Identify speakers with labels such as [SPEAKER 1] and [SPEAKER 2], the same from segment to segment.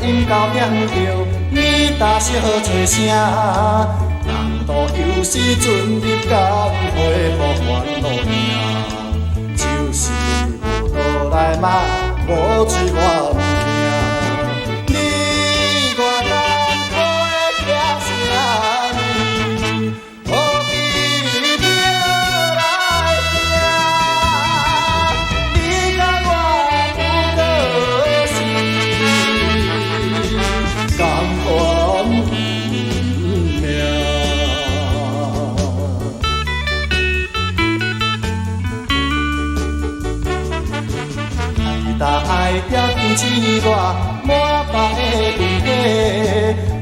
[SPEAKER 1] 音交点着，你大小做声。人都有时阵入江回复烦恼命，就是无倒来嘛，无水我毋惊。你我甘会拆啥物？何必着来惊？你甲我有个是甘愿运命。但爱条件钱热，满腹的怨气，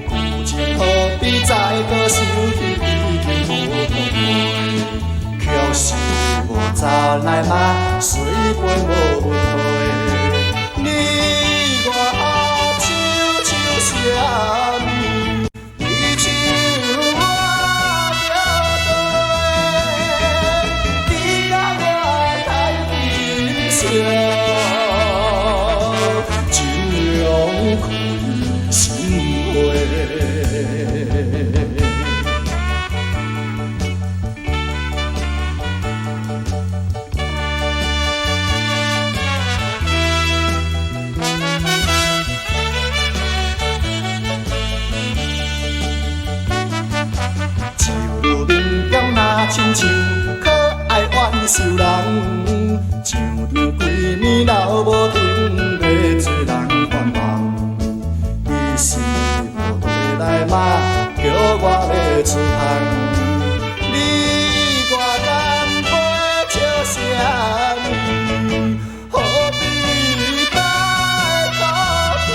[SPEAKER 1] 旧情何必再搁想起，已经无痛回。却是无早来嘛，随杯无退。你我后手唱啥物？你唱我着对，你甲我谈人生。开心花，酒路面点若亲像可爱怨愁人，上场几暝闹无停，要做人烦忙。你是无倒来嘛，叫我要出汗。你我甘会笑啥物？何必摆高听？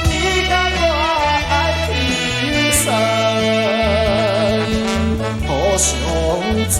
[SPEAKER 1] 你甲我爱轻松，互相知。